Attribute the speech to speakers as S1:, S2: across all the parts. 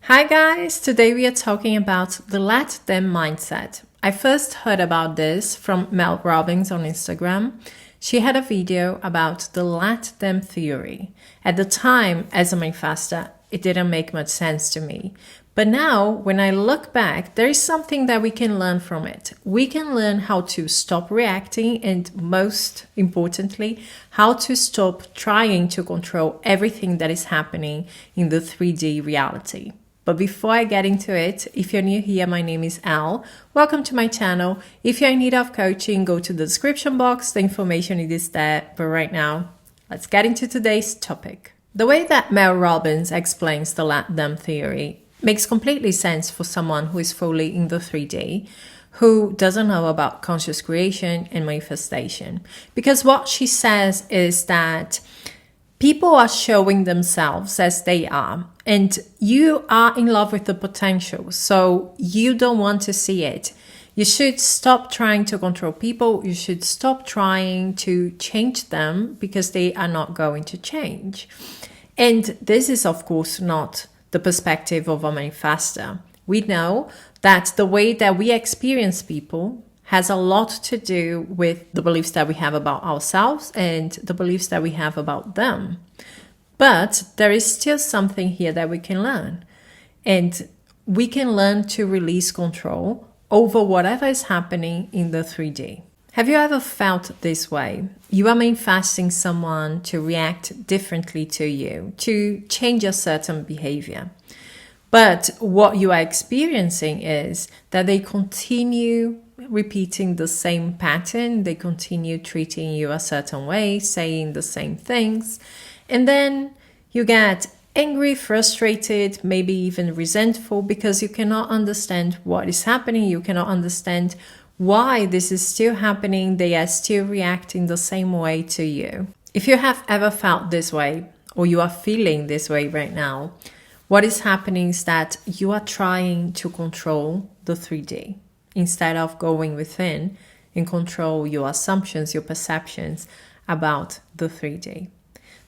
S1: Hi guys, today we are talking about the let them mindset. I first heard about this from Mel Robbins on Instagram. She had a video about the let them theory. At the time, as a manifestor, it didn't make much sense to me. But now, when I look back, there is something that we can learn from it. We can learn how to stop reacting and, most importantly, how to stop trying to control everything that is happening in the 3D reality. But before I get into it, if you're new here, my name is Al. Welcome to my channel. If you're in need of coaching, go to the description box. The information is there. But right now, let's get into today's topic. The way that Mel Robbins explains the let them theory makes completely sense for someone who is fully in the 3D, who doesn't know about conscious creation and manifestation. Because what she says is that people are showing themselves as they are, and you are in love with the potential, so you don't want to see it. You should stop trying to control people. You should stop trying to change them because they are not going to change. And this is, of course, not the perspective of a manifestor. We know that the way that we experience people has a lot to do with the beliefs that we have about ourselves and the beliefs that we have about them. But there is still something here that we can learn. And we can learn to release control over whatever is happening in the 3D. Have you ever felt this way? You are manifesting someone to react differently to you, to change a certain behavior. But what you are experiencing is that they continue repeating the same pattern. They continue treating you a certain way, saying the same things. And then you get angry, frustrated, maybe even resentful because you cannot understand what is happening. You cannot understand why this is still happening. They are still reacting the same way to you. If you have ever felt this way, or you are feeling this way right now, what is happening is that you are trying to control the 3D instead of going within and control your assumptions, your perceptions about the 3D.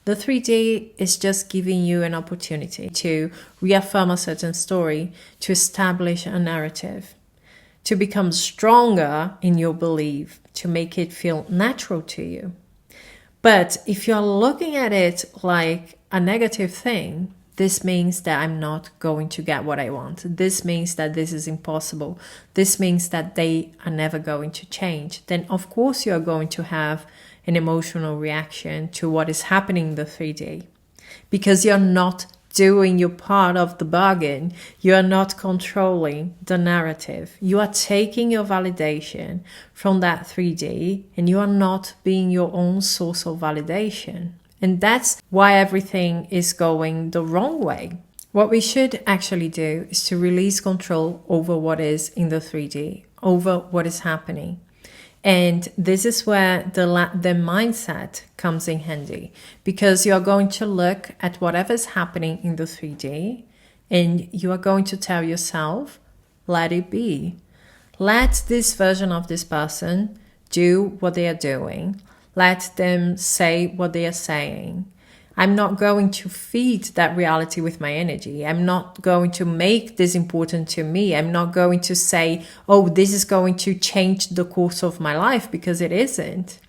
S1: The 3D is just giving you an opportunity to reaffirm a certain story, to establish a narrative, to become stronger in your belief, to make it feel natural to you. But if you're looking at it like a negative thing, this means that I'm not going to get what I want. This means that this is impossible. This means that they are never going to change. Then, of course, you're going to have an emotional reaction to what is happening in the 3D. Because you're not doing your part of the bargain. You are not controlling the narrative. You are taking your validation from that 3D and you are not being your own source of validation. And that's why everything is going the wrong way. What we should actually do is to release control over what is in the 3D, over what is happening. And this is where the mindset comes in handy, because you're going to look at whatever's happening in the 3D and you are going to tell yourself, let it be. Let this version of this person do what they are doing. Let them say what they are saying. I'm not going to feed that reality with my energy. I'm not going to make this important to me. I'm not going to say, oh, this is going to change the course of my life, because it isn't.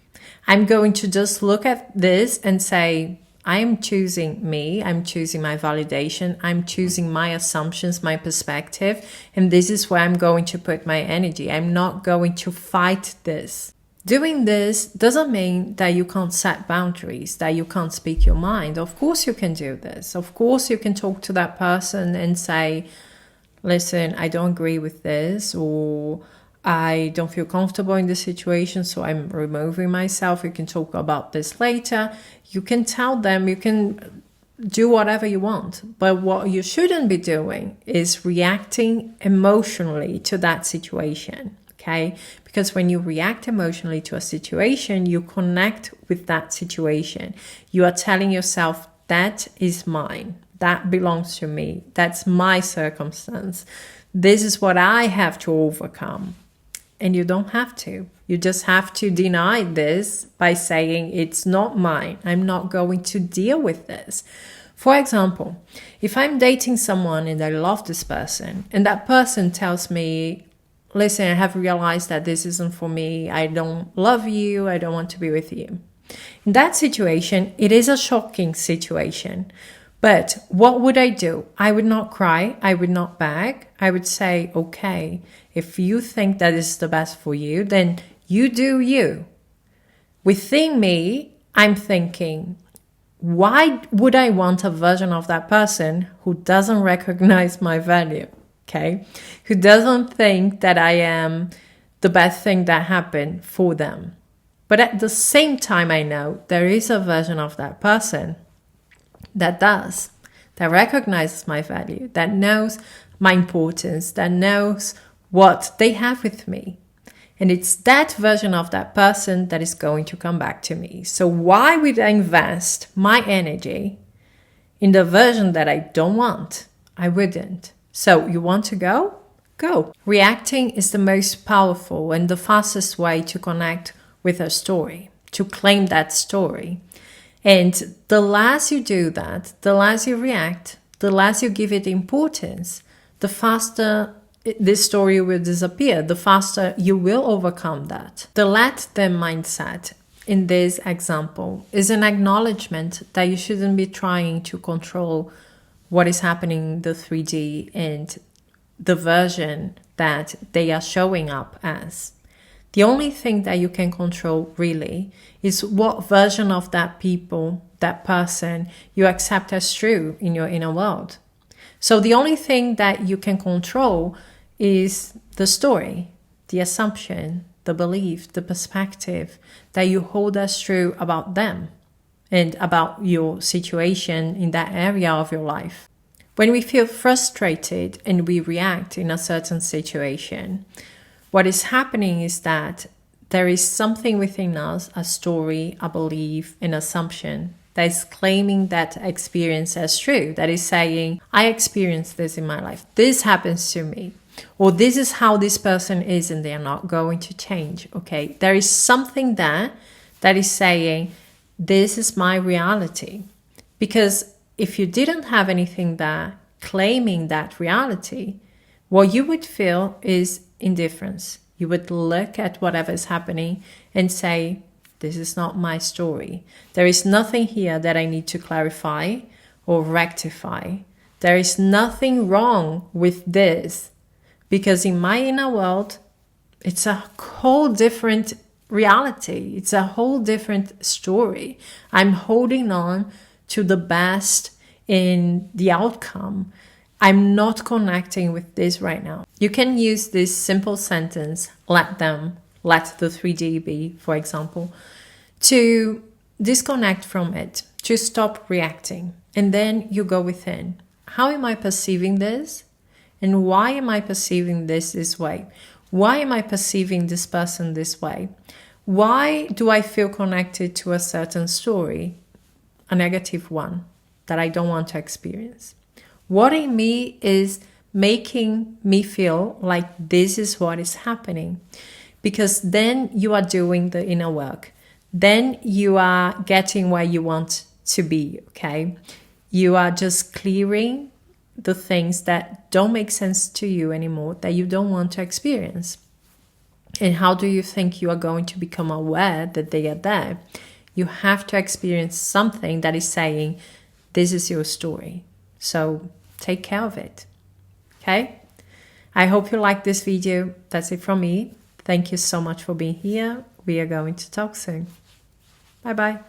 S1: I'm going to just look at this and say, I'm choosing me. I'm choosing my validation. I'm choosing my assumptions, my perspective. And this is where I'm going to put my energy. I'm not going to fight this. Doing this doesn't mean that you can't set boundaries, that you can't speak your mind. Of course you can do this. Of course you can talk to that person and say, listen, I don't agree with this, or I don't feel comfortable in this situation, so I'm removing myself. You can talk about this later. You can tell them, you can do whatever you want. But what you shouldn't be doing is reacting emotionally to that situation. Okay? Because when you react emotionally to a situation, you connect with that situation. You are telling yourself, that is mine. That belongs to me. That's my circumstance. This is what I have to overcome. And you don't have to. You just have to deny this by saying, it's not mine. I'm not going to deal with this. For example, if I'm dating someone and I love this person, and that person tells me, listen, I have realized that this isn't for me, I don't love you, I don't want to be with you. In that situation, it is a shocking situation. But what would I do? I would not cry, I would not beg, I would say, okay, if you think that is the best for you, then you do you. Within me, I'm thinking, why would I want a version of that person who doesn't recognize my value, okay? Who doesn't think that I am the best thing that happened for them. But at the same time, I know there is a version of that person that does, that recognizes my value, that knows my importance, that knows what they have with me. And it's that version of that person that is going to come back to me. So why would I invest my energy in the version that I don't want? I wouldn't. So you want to go? Go. Reacting is the most powerful and the fastest way to connect with a story, to claim that story. And the less you do that, the less you react, the less you give it importance, the faster this story will disappear, the faster you will overcome that. The let them mindset in this example is an acknowledgement that you shouldn't be trying to control what is happening in the 3D and the version that they are showing up as. The only thing that you can control really is what version of that people, that person, you accept as true in your inner world. So the only thing that you can control is the story, the assumption, the belief, the perspective that you hold as true about them and about your situation in that area of your life. When we feel frustrated and we react in a certain situation, what is happening is that there is something within us, a story, a belief, an assumption that is claiming that experience as true, that is saying, I experienced this in my life, this happens to me, or this is how this person is and they are not going to change, okay? There is something there that is saying, this is my reality. Because if you didn't have anything there claiming that reality, what you would feel is indifference. You would look at whatever is happening and say, this is not my story. There is nothing here that I need to clarify or rectify. There is nothing wrong with this because in my inner world, it's a whole different reality. It's a whole different story. I'm holding on to the best in the outcome. I'm not connecting with this right now. You can use this simple sentence, let the 3D be, for example, to disconnect from it, to stop reacting. And then you go within. How am I perceiving this? And why am I perceiving this way? Why am I perceiving this person this way? Why do I feel connected to a certain story, a negative one that I don't want to experience? What in me is making me feel like this is what is happening? Because then you are doing the inner work. Then you are getting where you want to be, okay? You are just clearing the things that don't make sense to you anymore, that you don't want to experience. And how do you think you are going to become aware that they are there? You have to experience something that is saying, this is your story. So take care of it. Okay? I hope you liked this video. That's it from me. Thank you so much for being here. We are going to talk soon. Bye-bye.